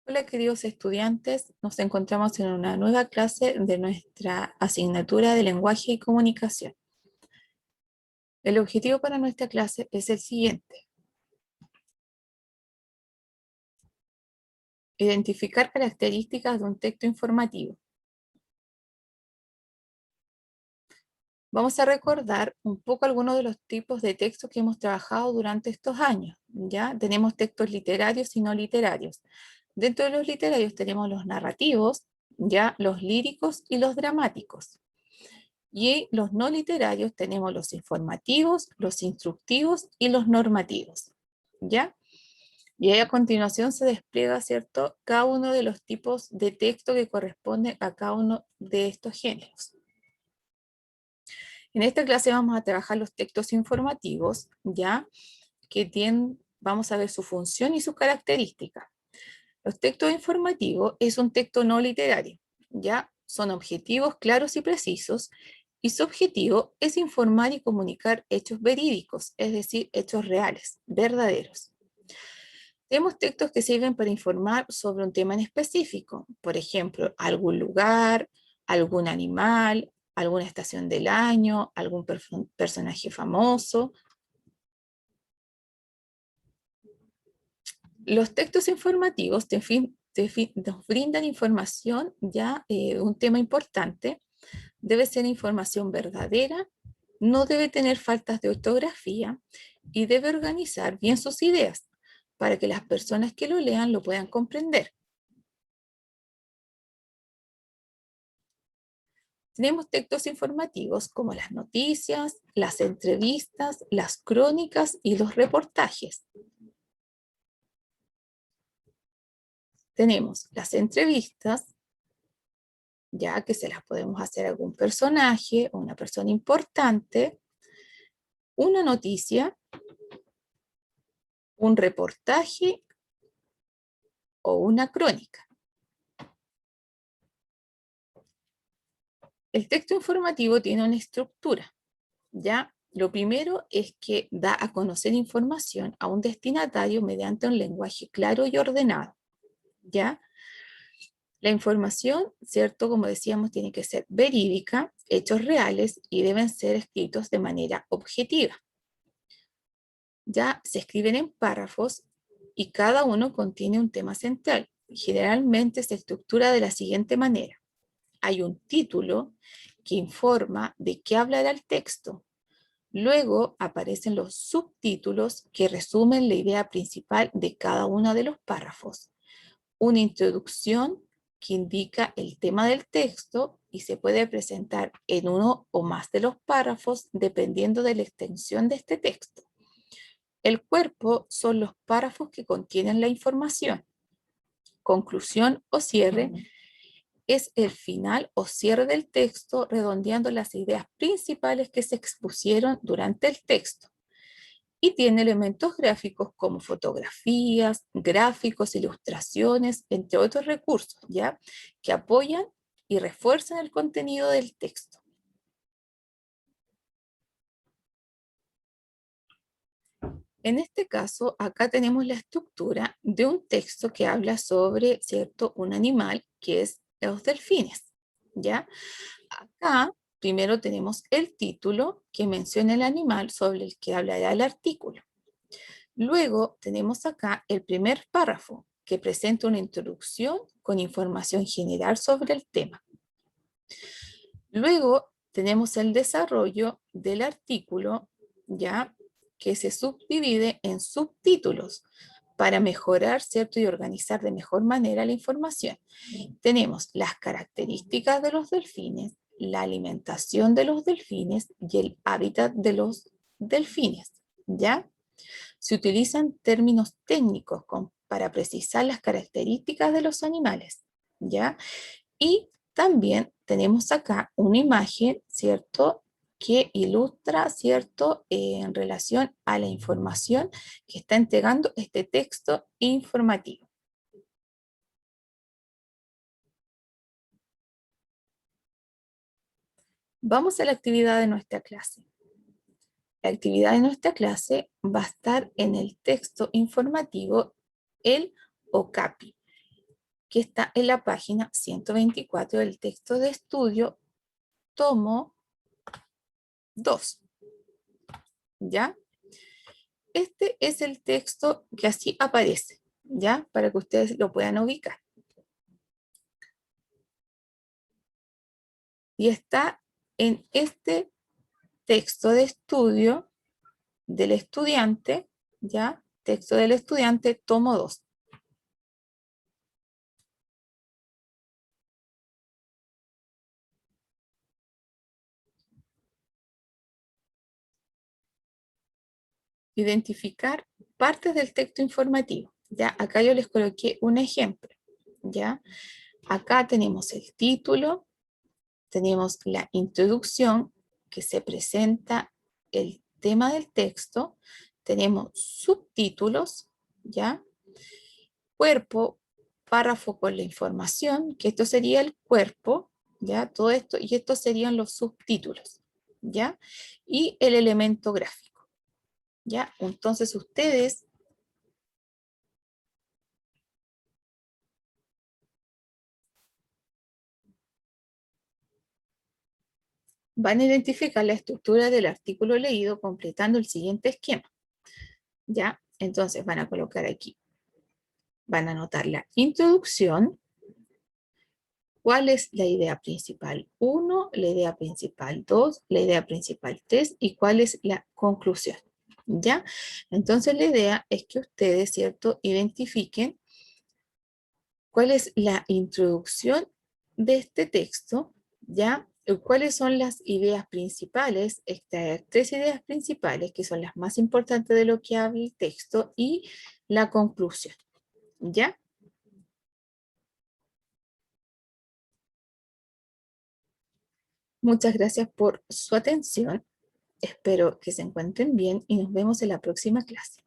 Hola queridos estudiantes, nos encontramos en una nueva clase de nuestra asignatura de lenguaje y comunicación. El objetivo para nuestra clase es el siguiente: identificar características de un texto informativo. Vamos a recordar un poco algunos de los tipos de textos que hemos trabajado durante estos años. Ya tenemos textos literarios y no literarios. Dentro de los literarios tenemos los narrativos, ya los líricos y los dramáticos. Y los no literarios tenemos los informativos, los instructivos y los normativos, ¿ya? Y ahí a continuación se despliega, ¿cierto?, cada uno de los tipos de texto que corresponde a cada uno de estos géneros. En esta clase vamos a trabajar los textos informativos, ¿ya? Vamos a ver su función y sus características. Los textos informativos es un texto no literario, ¿ya? Son objetivos claros y precisos, y su objetivo es informar y comunicar hechos verídicos, es decir, hechos reales, verdaderos. Tenemos textos que sirven para informar sobre un tema en específico, por ejemplo, algún lugar, algún animal, alguna estación del año, algún personaje famoso. Los textos informativos nos brindan información, ya un tema importante. Debe ser información verdadera, no debe tener faltas de ortografía y debe organizar bien sus ideas para que las personas que lo lean lo puedan comprender. Tenemos textos informativos como las noticias, las entrevistas, las crónicas y los reportajes. Tenemos las entrevistas, ya que se las podemos hacer a algún personaje o una persona importante, una noticia, un reportaje o una crónica. El texto informativo tiene una estructura, ¿ya? Lo primero es que da a conocer información a un destinatario mediante un lenguaje claro y ordenado, ¿ya? La información, ¿cierto? Como decíamos, tiene que ser verídica, hechos reales y deben ser escritos de manera objetiva. Ya se escriben en párrafos y cada uno contiene un tema central. Generalmente se estructura de la siguiente manera: hay un título que informa de qué hablará el texto. Luego aparecen los subtítulos que resumen la idea principal de cada uno de los párrafos. Una introducción que indica el tema del texto y se puede presentar en uno o más de los párrafos dependiendo de la extensión de este texto. El cuerpo son los párrafos que contienen la información. Conclusión o cierre es el final o cierre del texto, redondeando las ideas principales que se expusieron durante el texto. Y tiene elementos gráficos como fotografías, gráficos, ilustraciones, entre otros recursos, ¿ya?, que apoyan y refuerzan el contenido del texto. En este caso, acá tenemos la estructura de un texto que habla sobre, ¿cierto?, un animal que es los delfines, ¿ya? Acá primero tenemos el título que menciona el animal sobre el que hablará el artículo. Luego tenemos acá el primer párrafo que presenta una introducción con información general sobre el tema. Luego tenemos el desarrollo del artículo, ya, que se subdivide en subtítulos para mejorar, ¿cierto?, y organizar de mejor manera la información. Tenemos las características de los delfines, la alimentación de los delfines y el hábitat de los delfines, ¿ya? Se utilizan términos técnicos para precisar las características de los animales, ¿ya? Y también tenemos acá una imagen, ¿cierto?, que ilustra, ¿cierto?, en relación a la información que está entregando este texto informativo. Vamos a la actividad de nuestra clase. La actividad de nuestra clase va a estar en el texto informativo, el OCAPI. que está en la página 124 del texto de estudio, tomo 2. ¿Ya? Este es el texto que así aparece, ¿ya? Para que ustedes lo puedan ubicar. Y está en este texto de estudio del estudiante, ¿ya? Texto del estudiante, tomo 2. Identificar partes del texto informativo, ¿ya? Acá yo les coloqué un ejemplo, ¿ya? Acá tenemos el título, tenemos la introducción que se presenta el tema del texto, tenemos subtítulos, ¿ya? Cuerpo, párrafo con la información, que esto sería el cuerpo, ¿ya? Todo esto, y estos serían los subtítulos, ¿ya? Y el elemento gráfico, ¿ya? Entonces ustedes van a identificar la estructura del artículo leído completando el siguiente esquema, ¿ya? Entonces van a colocar aquí, van a anotar la introducción, cuál es la idea principal 1, la idea principal 2, la idea principal 3 y cuál es la conclusión, ¿ya? Entonces la idea es que ustedes, ¿cierto?, identifiquen cuál es la introducción de este texto, ¿ya? ¿Cuáles son las ideas principales? Extraer 3 ideas principales, que son las más importantes de lo que habla el texto, y la conclusión, ¿ya? Muchas gracias por su atención. Espero que se encuentren bien y nos vemos en la próxima clase.